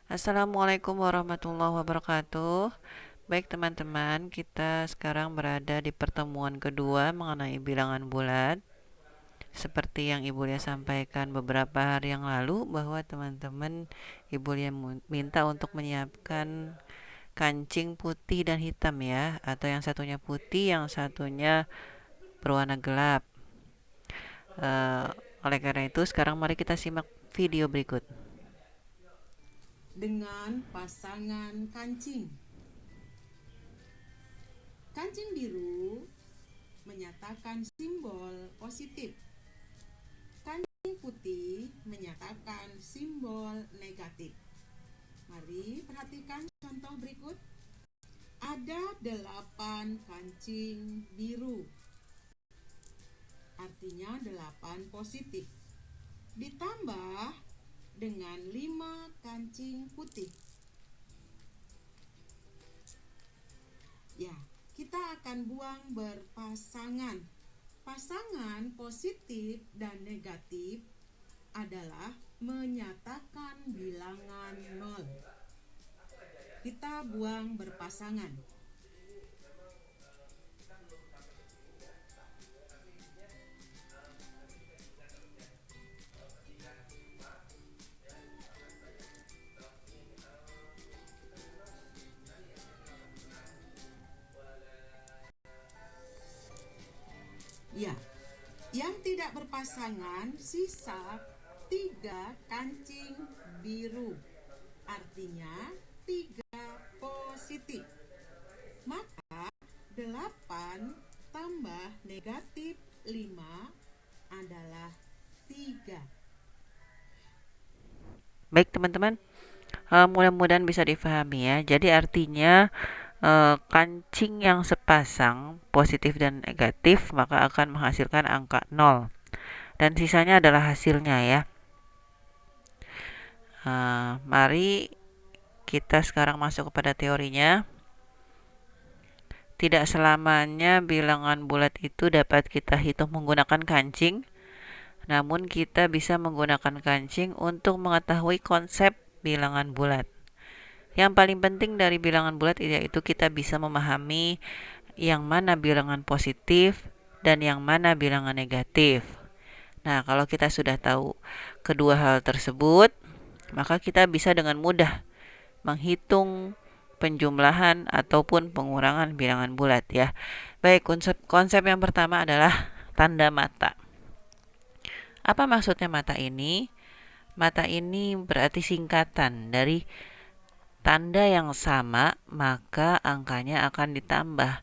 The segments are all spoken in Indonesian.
Assalamualaikum warahmatullahi wabarakatuh. Baik teman-teman, kita sekarang berada di pertemuan kedua mengenai bilangan bulat. Seperti yang Ibu Lia sampaikan beberapa hari yang lalu bahwa teman-teman Ibu Lia minta untuk menyiapkan kancing putih dan hitam ya, atau yang satunya putih, yang satunya berwarna gelap. Eh, oleh karena itu, sekarang mari kita simak video berikut. Dengan pasangan kancing. Kancing biru menyatakan simbol positif. Kancing putih menyatakan simbol negatif. Mari perhatikan contoh berikut. Ada 8 kancing biru. Artinya 8 positif. Ditambah dengan 5 kancing putih. Ya, kita akan buang berpasangan. Pasangan positif dan negatif adalah menyatakan bilangan 0. Kita buang berpasangan. Ya, yang tidak berpasangan sisa 3 kancing biru. Artinya 3 positif. Maka 8 tambah negatif 5 adalah 3. Baik teman-teman, mudah-mudahan bisa difahami ya. Jadi artinya kancing yang sepasang positif dan negatif maka akan menghasilkan angka 0 dan sisanya adalah hasilnya ya. Mari kita sekarang masuk kepada teorinya. Tidak selamanya bilangan bulat itu dapat kita hitung menggunakan kancing, namun kita bisa menggunakan kancing untuk mengetahui konsep bilangan bulat. Yang paling penting dari bilangan bulat yaitu kita bisa memahami yang mana bilangan positif dan yang mana bilangan negatif. Nah, kalau kita sudah tahu kedua hal tersebut, maka kita bisa dengan mudah menghitung penjumlahan ataupun pengurangan bilangan bulat ya. Baik, konsep yang pertama adalah tanda mata. Apa maksudnya mata ini? Mata ini berarti singkatan dari tanda yang sama, maka angkanya akan ditambah.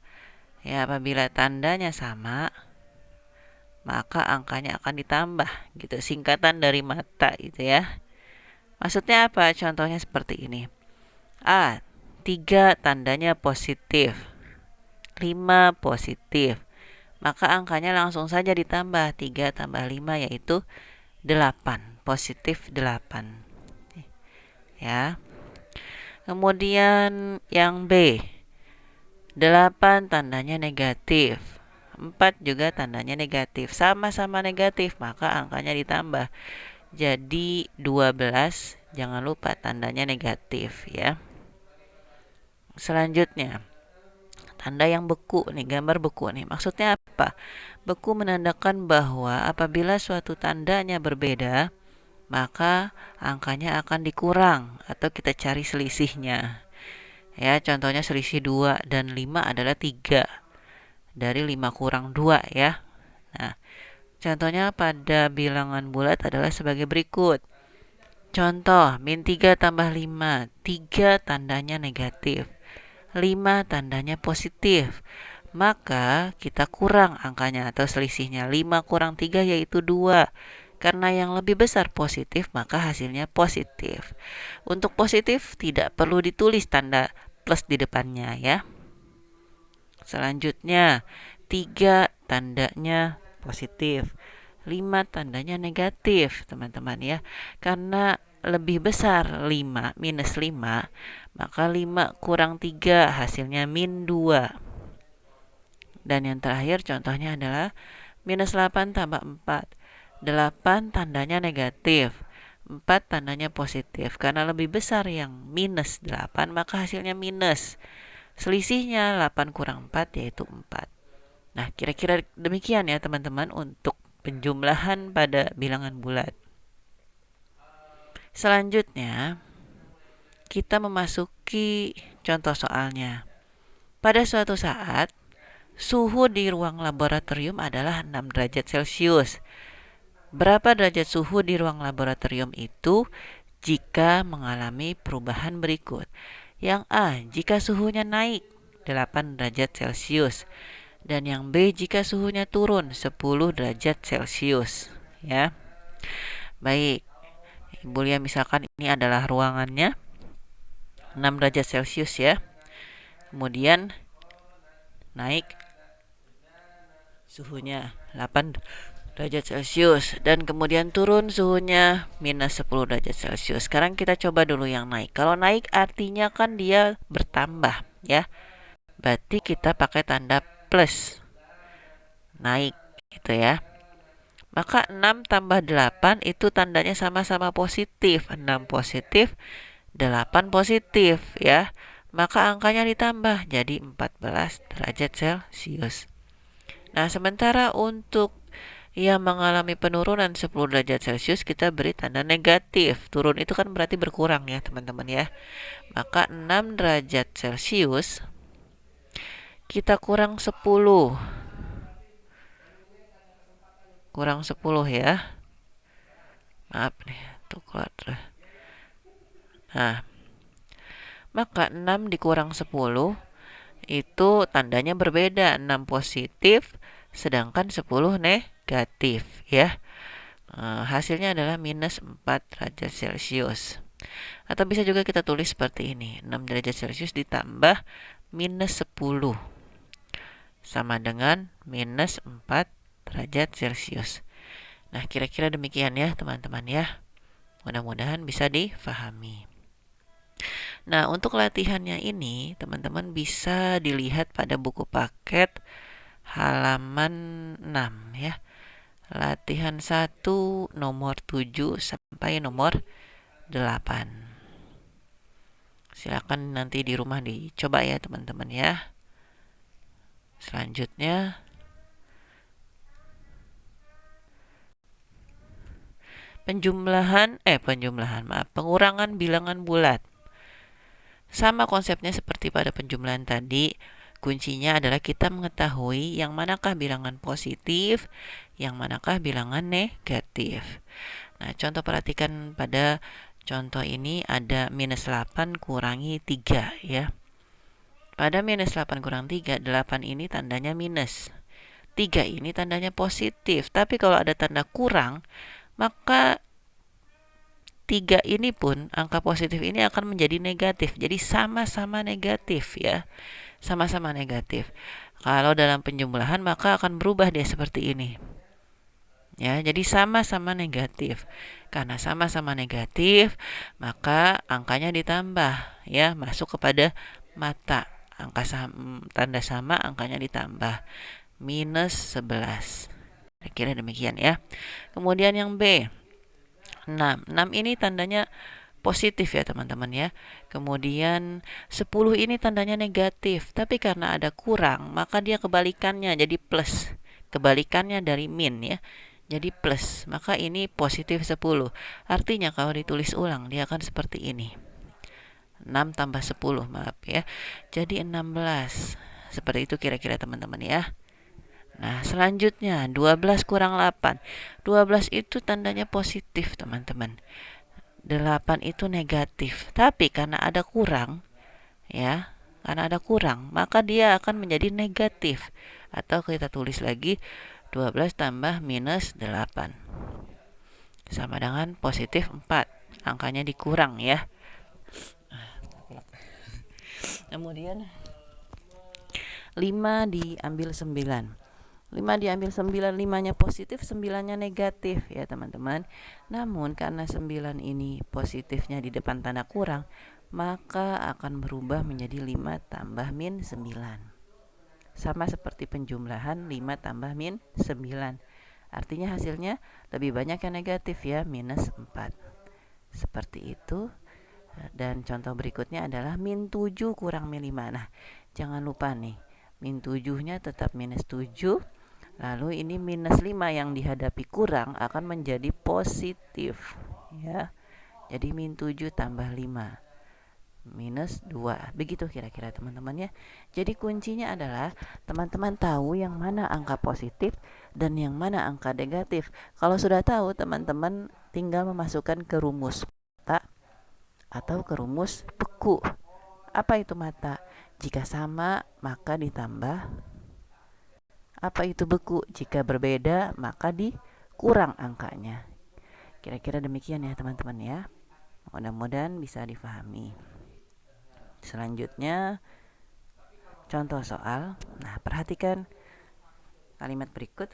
Ya, apabila tandanya sama, maka angkanya akan ditambah gitu. Singkatan dari mata gitu ya. Maksudnya apa? Contohnya seperti ini. A, 3 tandanya positif. 5 positif. Maka angkanya langsung saja ditambah. 3 tambah 5 yaitu 8. Positif 8. Ya. Kemudian yang B. 8 tandanya negatif. 4 juga tandanya negatif. Sama-sama negatif, maka angkanya ditambah. Jadi 12, jangan lupa tandanya negatif ya. Selanjutnya, tanda yang beku nih, gambar beku nih. Maksudnya apa? Beku menandakan bahwa apabila suatu tandanya berbeda, maka angkanya akan dikurang atau kita cari selisihnya. Ya, contohnya selisih 2 dan 5 adalah 3. Dari 5 kurang 2 ya. Nah, contohnya pada bilangan bulat adalah sebagai berikut. Contoh, min 3 tambah 5. 3 tandanya negatif. 5 tandanya positif. Maka kita kurang angkanya atau selisihnya. 5 kurang 3 yaitu 2. Karena yang lebih besar positif, maka hasilnya positif. Untuk positif tidak perlu ditulis tanda plus di depannya ya. Selanjutnya, 3 tandanya positif. 5 tandanya negatif, teman-teman ya. Karena lebih besar 5 minus 5, maka 5 kurang 3 hasilnya min 2. Dan yang terakhir contohnya adalah minus 8 tambah 4. 8 tandanya negatif. 4 tandanya positif. Karena lebih besar yang minus 8, maka hasilnya minus. Selisihnya 8 kurang 4 yaitu 4. Nah, kira-kira demikian ya teman-teman untuk penjumlahan pada bilangan bulat. Selanjutnya, kita memasuki contoh soalnya. Pada suatu saat, suhu di ruang laboratorium adalah 6 derajat Celcius. Berapa derajat suhu di ruang laboratorium itu jika mengalami perubahan berikut? Yang A, jika suhunya naik 8 derajat Celcius. Dan yang B, jika suhunya turun 10 derajat Celcius. Ya. Baik. Ibu Lia misalkan ini adalah ruangannya 6 derajat Celcius ya. Kemudian naik suhunya 8 derajat Celcius dan kemudian turun suhunya minus 10 derajat Celcius. Sekarang kita coba dulu yang naik. Kalau naik artinya kan dia bertambah ya. Berarti kita pakai tanda plus. Naik gitu ya. Maka 6 tambah 8 itu tandanya sama-sama positif. 6 positif, 8 positif ya. Maka angkanya ditambah jadi 14 derajat Celcius. Nah, sementara untuk yang mengalami penurunan 10 derajat Celcius kita beri tanda negatif. Turun itu kan berarti berkurang ya teman-teman ya. Maka 6 derajat Celcius kita kurang 10. Kurang 10 ya. Maaf nih, tuh keluar terus. Nah, maka 6 dikurang 10 itu tandanya berbeda. 6 positif sedangkan 10 negatif ya. Hasilnya adalah minus 4 derajat Celcius. Atau bisa juga kita tulis seperti ini. 6 derajat Celcius ditambah minus 10 sama dengan minus 4 derajat Celcius. Nah, kira-kira demikian ya teman-teman ya. Mudah-mudahan bisa difahami. Nah, untuk latihannya ini teman-teman bisa dilihat pada buku paket halaman 6 ya. Latihan 1 nomor 7 sampai nomor 8. Silakan nanti di rumah dicoba ya teman-teman ya. Selanjutnya pengurangan bilangan bulat. Sama konsepnya seperti pada penjumlahan tadi. Kuncinya adalah kita mengetahui yang manakah bilangan positif, yang manakah bilangan negatif. Nah, contoh perhatikan pada contoh ini ada minus 8 kurangi 3 ya. Pada minus 8 kurang 3, 8 ini tandanya minus. 3 ini tandanya positif. Tapi kalau ada tanda kurang, maka 3 ini pun, angka positif ini akan menjadi negatif. Jadi sama-sama negatif ya. Sama-sama negatif. Kalau dalam penjumlahan maka akan berubah dia seperti ini. Ya, jadi sama-sama negatif. Karena sama-sama negatif, maka angkanya ditambah ya, masuk kepada mata. Tanda sama, angkanya ditambah. Minus 11. Kira-kira demikian ya. Kemudian yang B. 6. 6 ini tandanya positif ya teman-teman ya. Kemudian 10 ini tandanya negatif. Tapi karena ada kurang, maka dia kebalikannya jadi plus. Kebalikannya dari min ya. Jadi plus. Maka ini positif 10. Artinya kalau ditulis ulang, dia akan seperti ini. 6 tambah 10, maaf ya. Jadi 16. Seperti itu kira-kira teman-teman ya. Nah, selanjutnya 12 kurang 8. 12 itu tandanya positif, teman-teman. 8 itu negatif. Tapi karena ada kurang, ya, karena ada kurang, maka dia akan menjadi negatif. Atau kita tulis lagi 12 tambah minus 8. Sama dengan positif 4. Angkanya dikurang ya. Kemudian 5 diambil 9. 5 diambil 9, 5-nya positif, 9-nya negatif ya teman-teman. Namun karena 9 ini positifnya di depan tanda kurang, maka akan berubah menjadi 5 tambah min 9. Sama seperti penjumlahan 5 tambah min 9. Artinya hasilnya lebih banyak yang negatif ya, minus 4. Seperti itu. Dan contoh berikutnya adalah min 7 kurang min 5. Nah, jangan lupa nih, min 7-nya tetap minus 7. Lalu ini minus 5 yang dihadapi kurang akan menjadi positif. Ya, jadi min 7 tambah 5. Minus 2. Begitu kira-kira teman-teman ya. Jadi kuncinya adalah teman-teman tahu yang mana angka positif dan yang mana angka negatif. Kalau sudah tahu, teman-teman tinggal memasukkan ke rumus mata atau ke rumus beku. Apa itu mata? Jika sama, maka ditambah. Apa itu beku? Jika berbeda, maka dikurang angkanya. Kira-kira demikian ya teman-teman ya. Mudah-mudahan bisa difahami. Selanjutnya, contoh soal. Nah, perhatikan kalimat berikut.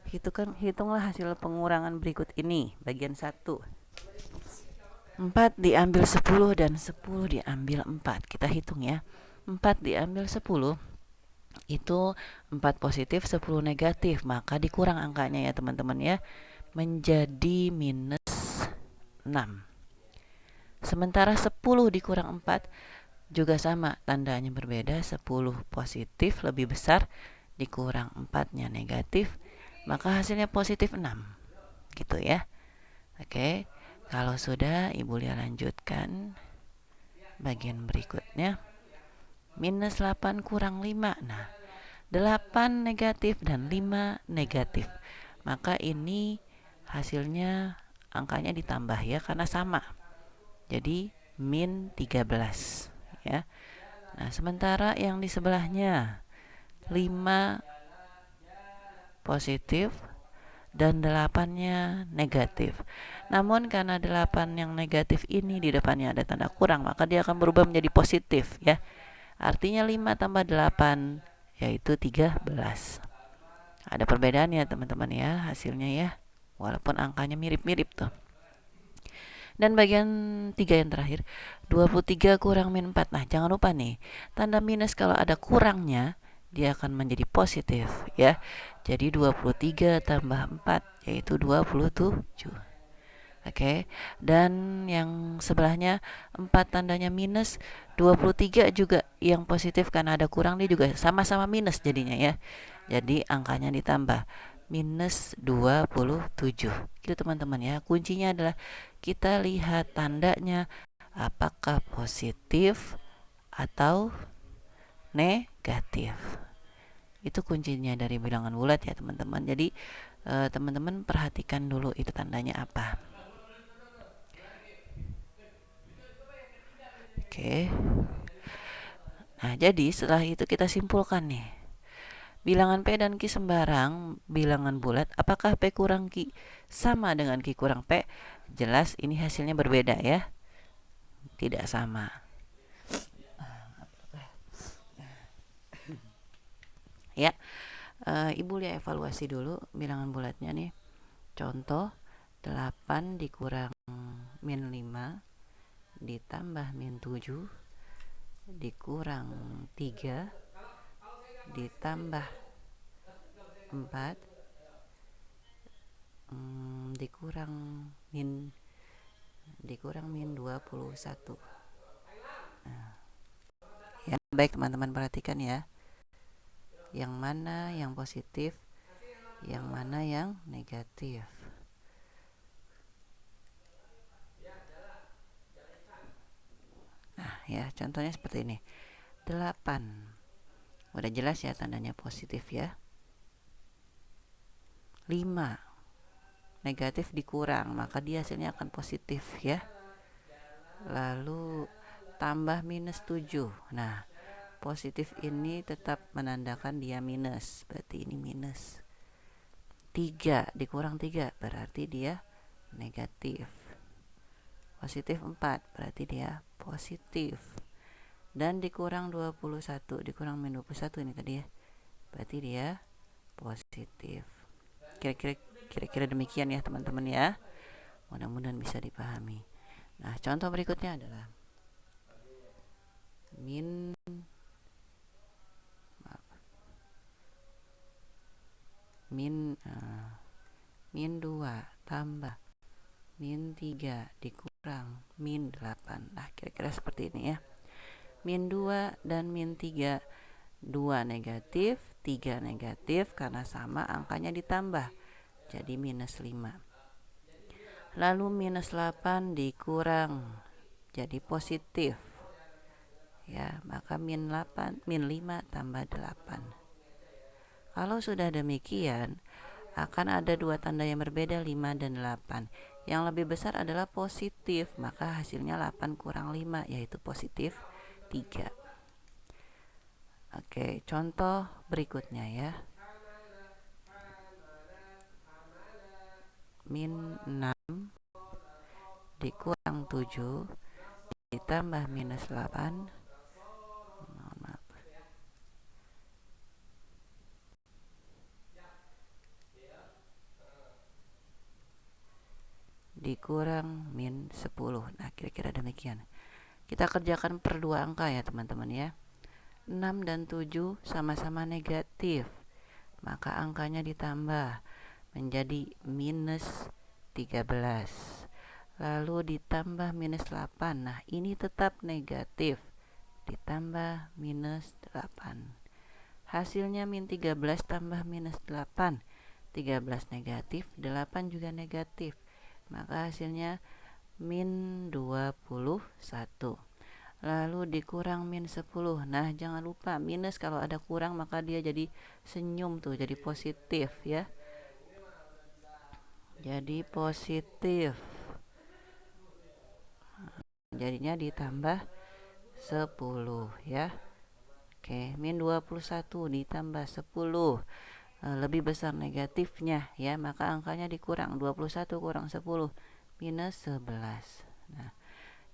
Hitunglah hasil pengurangan berikut ini. Bagian 1. 4 diambil 10 dan 10 diambil 4. Kita hitung ya. 4 diambil 10 itu 4 positif, 10 negatif. Maka dikurang angkanya ya teman-teman ya. Menjadi minus 6. Sementara 10 dikurang 4 juga sama, tandanya berbeda. 10 positif lebih besar, dikurang 4-nya negatif, maka hasilnya positif 6. Gitu ya. Oke, kalau sudah, Ibu Lia lanjutkan bagian berikutnya. Minus 8 kurang 5. Nah, 8 negatif dan 5 negatif. Maka ini hasilnya angkanya ditambah ya, karena sama. Jadi min 13 ya. Nah, sementara yang di sebelahnya 5 positif dan 8-nya negatif. Namun karena 8 yang negatif ini di depannya ada tanda kurang, maka dia akan berubah menjadi positif ya. Artinya 5 tambah 8 yaitu 13. Ada perbedaan ya teman-teman ya hasilnya ya. Walaupun angkanya mirip-mirip tuh. Dan bagian 3 yang terakhir, 23 kurang min 4. Nah, jangan lupa nih, tanda minus kalau ada kurangnya, dia akan menjadi positif ya. Jadi 23 tambah 4 yaitu 27. Oke, dan yang sebelahnya 4 tandanya minus, 23 juga yang positif karena ada kurang, dia juga sama-sama minus jadinya ya. Jadi angkanya ditambah minus 27. Gitu teman-teman ya. Kuncinya adalah kita lihat tandanya apakah positif atau negatif. Itu kuncinya dari bilangan bulat ya teman-teman. Jadi teman-teman perhatikan dulu itu tandanya apa. Oke. Nah, jadi setelah itu kita simpulkan nih. Bilangan P dan Q sembarang bilangan bulat. Apakah P kurang Q sama dengan Q kurang P? Jelas ini hasilnya berbeda ya. Tidak sama. Ya, Ibu Lia evaluasi dulu bilangan bulatnya nih. Contoh 8 dikurang min 5 ditambah min 7 dikurang 3 ditambah 4 dikurang min 21. Nah, ya, baik teman-teman perhatikan ya. Yang mana yang positif, yang mana yang negatif. Nah, ya, contohnya seperti ini. 8. Udah jelas ya tandanya positif ya. 5 negatif dikurang, maka dia hasilnya akan positif ya. Lalu tambah minus 7. Nah, positif ini tetap menandakan dia minus, berarti ini minus. 3 dikurang 3 berarti dia negatif. Positif 4 berarti dia positif. Dan dikurang 21 dikurang min 21 ini tadi ya, berarti dia positif. Kira-kira demikian ya teman-teman ya. Mudah-mudahan bisa dipahami. Nah, contoh berikutnya adalah min min 2 tambah min 3 dikurang kurang min 8. Nah, kira-kira seperti ini ya. Min 2 dan min 3. 2 negatif, 3 negatif, karena sama angkanya ditambah. Jadi minus 5. Lalu minus 8 dikurang. Jadi positif. Ya, maka min 5 tambah 8. Kalau sudah demikian, akan ada dua tanda yang berbeda, 5 dan 8. Yang lebih besar adalah positif, maka hasilnya 8 kurang 5, yaitu positif 3. Oke, contoh berikutnya ya. Min 6 dikurang 7 ditambah minus 8. Mohon maaf. Dikurang min 10. Nah, kira-kira demikian. Kita kerjakan per dua angka ya teman-teman ya. 6 dan 7 sama-sama negatif, maka angkanya ditambah menjadi minus 13. Lalu ditambah minus 8. Nah, ini tetap negatif, ditambah minus 8. Hasilnya min 13 tambah minus 8. 13 negatif, 8 juga negatif. Maka hasilnya min 21. Lalu dikurang min 10. Nah, jangan lupa minus kalau ada kurang maka dia jadi senyum tuh, jadi positif ya. Jadi positif. Jadinya ditambah 10 ya. Oke, min 21 ditambah 10. Lebih besar negatifnya ya, maka angkanya dikurang. 21 kurang 10 minus 11. Nah,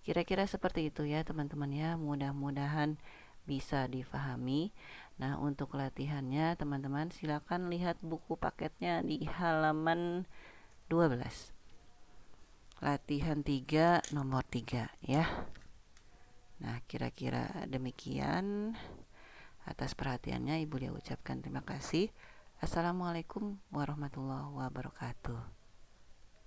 kira-kira seperti itu ya teman-teman ya. Mudah-mudahan bisa difahami. Nah, untuk latihannya teman-teman silakan lihat buku paketnya di halaman 12. Latihan 3 nomor 3 ya. Nah, kira-kira demikian. Atas perhatiannya Ibu Lia ucapkan terima kasih. Assalamualaikum warahmatullahi wabarakatuh.